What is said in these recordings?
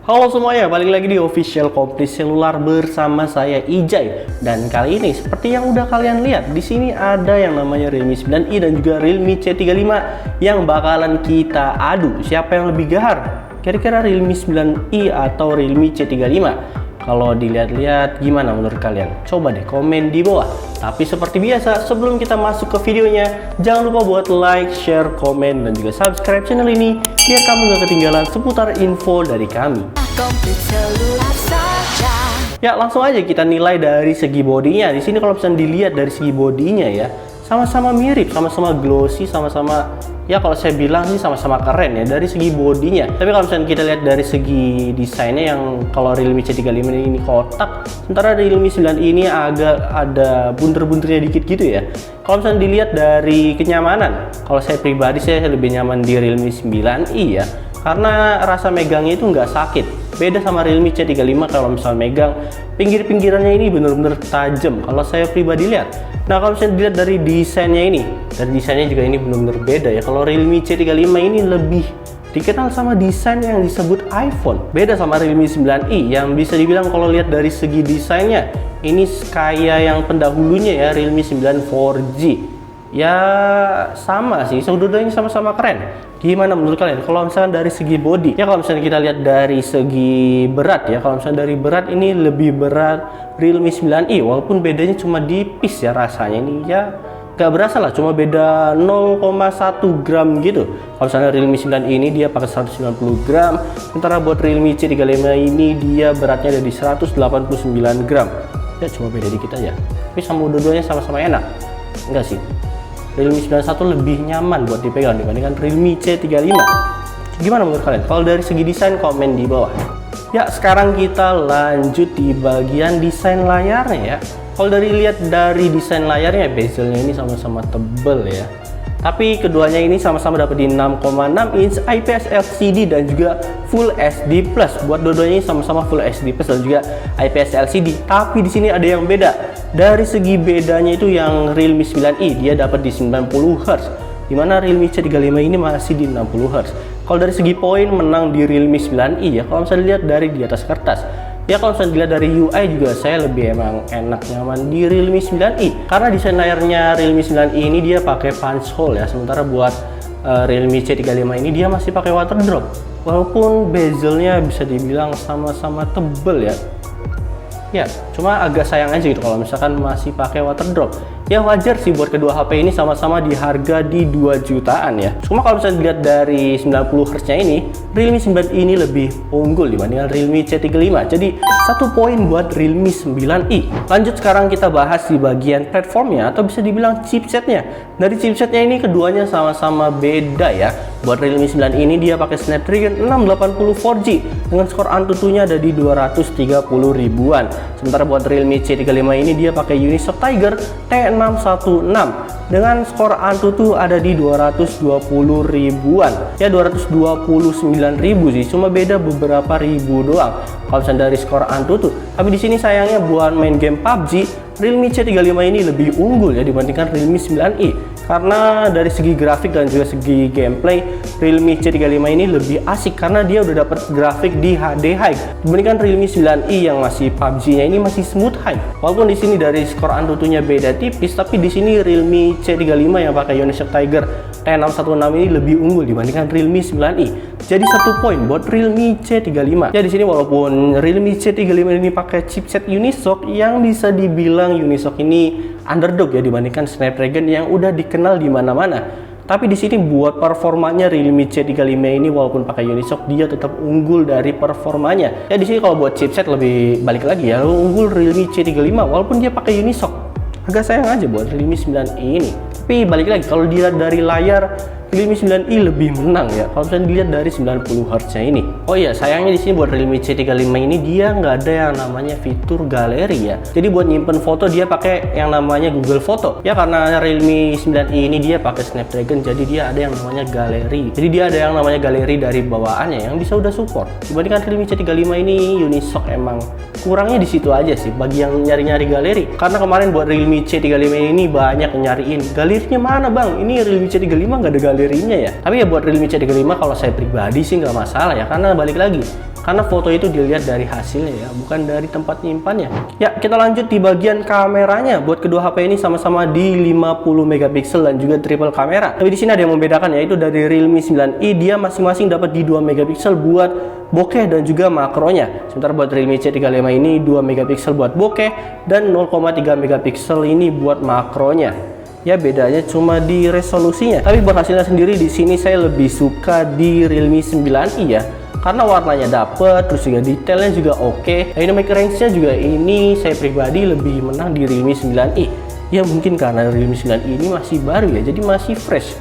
Halo semuanya, balik lagi di Official Komplit Selular bersama saya Ijay. Dan kali ini seperti yang udah kalian lihat, di sini ada yang namanya Realme 9i dan juga Realme C35 yang bakalan kita adu. Siapa yang lebih gahar? Kira-kira Realme 9i atau Realme C35? Kalau dilihat-lihat gimana menurut kalian? Coba deh komen di bawah. Tapi seperti biasa, sebelum kita masuk ke videonya, jangan lupa buat like, share, komen, dan juga subscribe channel ini biar kamu gak ketinggalan seputar info dari kami. Ya, langsung aja kita nilai dari segi bodinya. Di sini kalau misalnya dilihat dari segi bodinya ya, sama-sama mirip, sama-sama glossy, sama-sama ya kalau saya bilang sih sama-sama keren ya dari segi bodinya. Tapi kalau misalnya kita lihat dari segi desainnya, yang kalau Realme C35 ini kotak, sementara Realme 9i ini agak ada bunter-bunternya dikit gitu ya. Kalau misalnya dilihat dari kenyamanan, kalau saya pribadi saya lebih nyaman di Realme 9i ya, karena rasa megangnya itu nggak sakit. Beda sama Realme C35, kalau misalnya megang pinggir-pinggirannya ini bener-bener tajam kalau saya pribadi lihat. Nah, kalau misalnya dilihat dari desainnya ini, dari desainnya juga ini bener-bener beda ya. Kalau Realme C35 ini lebih dikenal sama desain yang disebut iPhone. Beda sama Realme 9i yang bisa dibilang kalau lihat dari segi desainnya ini kayak yang pendahulunya ya, Realme 9 4G. Ya sama sih, dua-duanya sama-sama keren. Gimana menurut kalian? Kalau misalnya dari segi body, ya kalau misalnya kita lihat dari segi berat ya, kalau misalnya dari berat ini lebih berat Realme 9i, walaupun bedanya cuma tipis ya rasanya ini ya, gak berasa lah, cuma beda 0,1 gram gitu. Kalau misalnya Realme 9i ini dia pakai 190 gram, sementara buat Realme C35 ini dia beratnya ada di 189 gram. Ya cuma beda dikit aja, tapi sama dua-duanya sama-sama enak. Enggak sih, Realme 91 lebih nyaman buat dipegang dibandingkan Realme C35. Gimana menurut kalian? Kalau dari segi desain, komen di bawah. Ya, sekarang kita lanjut di bagian desain layarnya ya. Kalau lihat dari desain layarnya, bezelnya ini sama-sama tebel ya. Tapi keduanya ini sama-sama dapat di 6,6 inch IPS LCD dan juga Full HD Plus. Buat dua-duanya ini sama-sama Full HD Plus dan juga IPS LCD. Tapi di sini ada yang beda. Dari segi bedanya itu yang Realme 9i dia dapat di 90 Hz, dimana Realme C35 ini masih di 60 Hz. Kalau dari segi poin menang di Realme 9i ya. Kalau misalnya dilihat dari di atas kertas, ya kalau misalnya dilihat dari UI juga saya lebih emang enak nyaman di Realme 9i karena desain layarnya Realme 9i ini dia pakai punch hole ya, sementara buat Realme C35 ini dia masih pakai water drop. Walaupun bezelnya bisa dibilang sama-sama tebel ya. Ya, cuma agak sayang aja gitu kalau misalkan masih pakai water drop. Ya wajar sih buat kedua HP ini sama-sama di harga di 2 jutaan ya. Cuma kalau misalnya dilihat dari 90 Hz nya ini, Realme 9i ini lebih unggul dibandingkan Realme C35. Jadi 1 poin buat Realme 9i. Lanjut sekarang kita bahas di bagian platformnya atau bisa dibilang chipsetnya. Dari chipsetnya ini keduanya sama-sama beda ya. Buat Realme 9i ini dia pakai Snapdragon 680 4G dengan skor Antutunya ada di 230 ribuan. Sementara buat Realme C35 ini dia pakai Unisoc Tiger T616 dengan skor Antutu ada di 220 ribuan. Ya 229 ribu sih, cuma beda beberapa ribu doang kalau misalnya dari skor Antutu. Tapi di sini sayangnya buat main game PUBG, Realme C35 ini lebih unggul ya dibandingkan Realme 9i. Karena dari segi grafik dan juga segi gameplay, Realme C35 ini lebih asik karena dia udah dapat grafik di HD High dibandingkan Realme 9i yang masih PUBG-nya ini masih smooth high. Walaupun di sini dari skor Antutunya beda tipis, tapi di sini Realme C35 yang pakai Unisoc Tiger T616 ini lebih unggul dibandingkan Realme 9i. Jadi 1 poin buat Realme C35. Ya di sini walaupun Realme C35 ini pakai chipset Unisoc yang bisa dibilang Unisoc ini underdog ya dibandingkan Snapdragon yang udah dikenal di mana-mana. Tapi di sini buat performanya Realme C35 ini walaupun pakai Unisoc dia tetap unggul dari performanya. Ya di sini kalau buat chipset lebih balik lagi ya, unggul Realme C35 walaupun dia pakai Unisoc. Agak sayang aja buat Realme 9i ini. Tapi balik lagi kalau dilihat dari layar, Realme 9i lebih menang ya kalau misalnya dilihat dari 90 Hz nya ini. Oh iya, sayangnya di sini buat Realme C35 ini dia nggak ada yang namanya fitur galeri ya. Jadi buat nyimpen foto dia pakai yang namanya Google Foto. Ya karena Realme 9i ini dia pakai Snapdragon, jadi dia ada yang namanya galeri. Jadi dia ada yang namanya galeri dari bawaannya yang bisa udah support. Dibandingkan Realme C35 ini Unisoc emang kurangnya di situ aja sih bagi yang nyari-nyari galeri. Karena kemarin buat Realme C35 ini banyak yang nyariin galerinya mana bang? Ini Realme C35 nggak ada galerinya ya. Tapi ya buat Realme C35 kalau saya pribadi sih nggak masalah ya, karena balik lagi karena foto itu dilihat dari hasilnya ya, bukan dari tempat nyimpannya. Ya, kita lanjut di bagian kameranya. Buat kedua HP ini sama-sama di 50 megapiksel dan juga triple kamera. Tapi di sini ada yang membedakan, yaitu dari Realme 9i dia masing-masing dapat di 2 megapiksel buat bokeh dan juga makronya. Sementara buat Realme C35 ini 2 megapiksel buat bokeh dan 0,3 megapiksel ini buat makronya. Ya, bedanya cuma di resolusinya. Tapi buat hasilnya sendiri di sini saya lebih suka di Realme 9i ya. Karena warnanya dapet, terus juga detailnya juga oke. Dynamic range-nya juga ini saya pribadi lebih menang di Realme 9i. Ya mungkin karena Realme 9i ini masih baru ya, jadi masih fresh.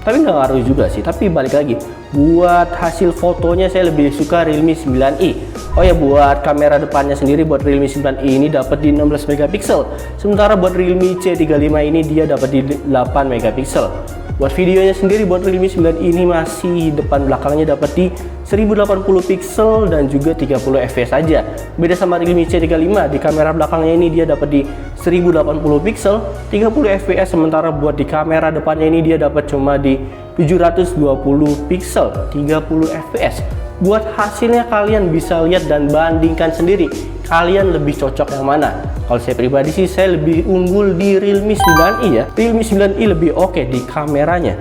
Tapi nggak ngaruh juga sih, tapi balik lagi. Buat hasil fotonya saya lebih suka Realme 9i. Oh ya, buat kamera depannya sendiri buat Realme 9i ini dapat di 16 megapiksel. Sementara buat Realme C35 ini dia dapat di 8 megapiksel. Buat videonya sendiri buat Realme 9 ini masih depan belakangnya dapat di 1080 pixel dan juga 30 fps saja. Beda sama Realme C35, di kamera belakangnya ini dia dapat di 1080 pixel, 30 fps, sementara buat di kamera depannya ini dia dapat cuma di 720 pixel, 30 fps. Buat hasilnya kalian bisa lihat dan bandingkan sendiri, kalian lebih cocok yang mana. Kalau saya pribadi sih saya lebih unggul di Realme 9i ya. Realme 9i lebih oke di kameranya.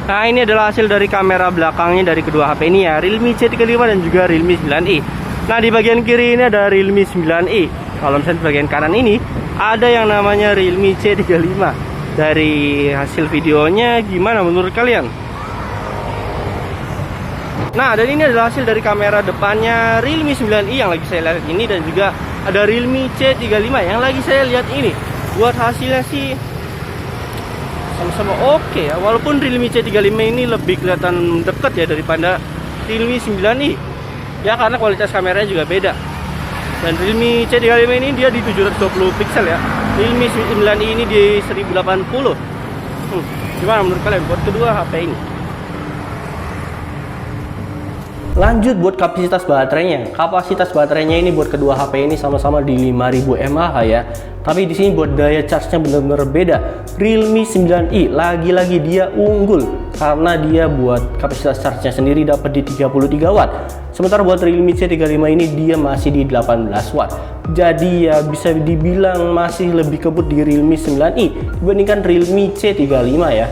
Nah, ini adalah hasil dari kamera belakangnya dari kedua HP ini ya, Realme C35 dan juga Realme 9i. Nah, di bagian kiri ini ada Realme 9i. Kalau misalnya di bagian kanan ini ada yang namanya Realme C35. Dari hasil videonya gimana menurut kalian? Nah, dan ini adalah hasil dari kamera depannya Realme 9i yang lagi saya lihat ini, dan juga ada Realme C35 yang lagi saya lihat ini. Buat hasilnya sih sama-sama oke ya, walaupun Realme C35 ini lebih kelihatan dekat ya daripada Realme 9i ya, karena kualitas kameranya juga beda. Dan Realme C35 ini dia di 720 pixel ya, Realme 9i ini di 1080. Gimana menurut kalian buat kedua HP ini? Lanjut buat kapasitas baterainya. Kapasitas baterainya ini buat kedua HP ini sama-sama di 5000 mAh ya. Tapi di sini buat daya charge-nya benar-benar beda. Realme 9i lagi-lagi dia unggul karena dia buat kapasitas charge-nya sendiri dapat di 33 watt. Sementara buat Realme C35 ini dia masih di 18 watt. Jadi ya bisa dibilang masih lebih kebut di Realme 9i dibandingkan Realme C35 ya.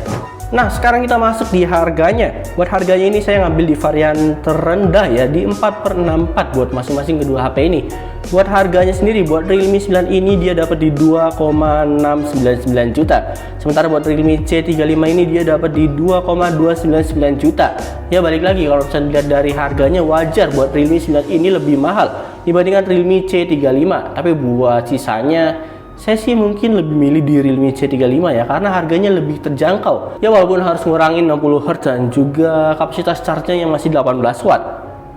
Nah, sekarang kita masuk di harganya. Buat harganya ini saya ngambil di varian terendah ya, di 4/64 buat masing-masing kedua HP ini. Buat harganya sendiri buat Realme 9 ini dia dapat di 2,699 juta. Sementara buat Realme C35 ini dia dapat di 2,299 juta. Ya balik lagi, kalau bisa dilihat dari harganya wajar buat Realme 9 ini lebih mahal dibandingkan Realme C35. Tapi buat sisanya saya sih mungkin lebih milih di Realme C35 ya, karena harganya lebih terjangkau. Ya walaupun harus ngurangin 60 Hz dan juga kapasitas charge-nya yang masih 18 watt.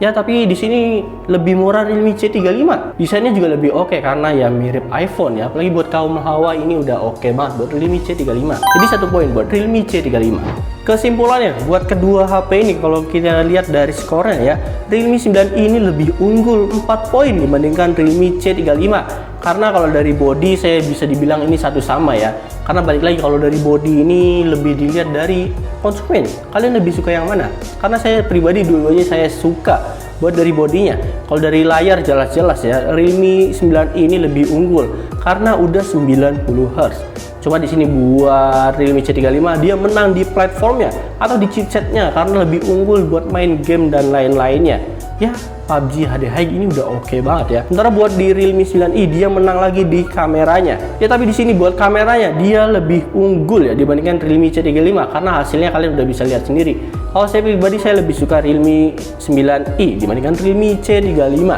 Ya tapi di sini lebih murah Realme C35. Desainnya juga lebih oke karena ya mirip iPhone ya. Apalagi buat kaum hawa ini udah oke banget buat Realme C35. Jadi 1 poin buat Realme C35. Kesimpulannya buat kedua HP ini kalau kita lihat dari skornya ya, Realme 9i ini lebih unggul 4 poin dibandingkan Realme C35. Karena kalau dari body saya bisa dibilang ini satu sama ya. Karena balik lagi kalau dari body ini lebih dilihat dari konsumen. Kalian lebih suka yang mana? Karena saya pribadi dua-duanya saya suka buat dari bodinya. Kalau dari layar jelas-jelas ya, Realme 9i ini lebih unggul karena udah 90 Hz. Cuma di sini buat Realme C35 dia menang di platformnya atau di chipsetnya karena lebih unggul buat main game dan lain-lainnya. Ya, PUBG HD High ini udah oke banget ya. Sementara buat di Realme 9i dia menang lagi di kameranya. Ya tapi di sini buat kameranya dia lebih unggul ya dibandingkan Realme C35 karena hasilnya kalian udah bisa lihat sendiri. Kalau saya pribadi saya lebih suka Realme 9i dibandingkan Realme C35.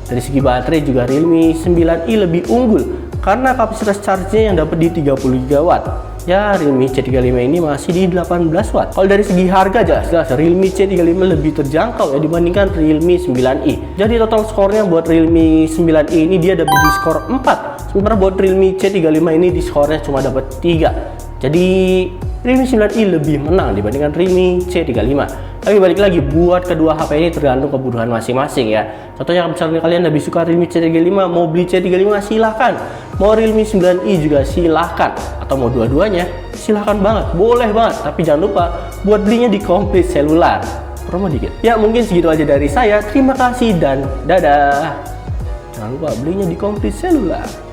Dari segi baterai juga Realme 9i lebih unggul karena kapasitas charge-nya yang dapat di 33 watt. Ya, Realme C35 ini masih di 18 watt. Kalau dari segi harga jelas Realme C35 lebih terjangkau ya dibandingkan Realme 9i. Jadi total skornya buat Realme 9i ini dia dapat di skor 4. Sementara buat Realme C35 ini di skornya cuma dapat 3. Jadi Realme 9i lebih menang dibandingkan Realme C35. Tapi balik lagi buat kedua HP ini tergantung kebutuhan masing-masing ya. Contohnya misalnya kalian lebih suka Realme C35, mau beli C35 silahkan. Mau Realme 9i juga silahkan. Atau mau dua-duanya silahkan banget, boleh banget. Tapi jangan lupa buat belinya di Komplit Selular. promo dikit. Ya mungkin segitu aja dari saya. Terima kasih dan dadah. Jangan lupa belinya di Komplit Selular.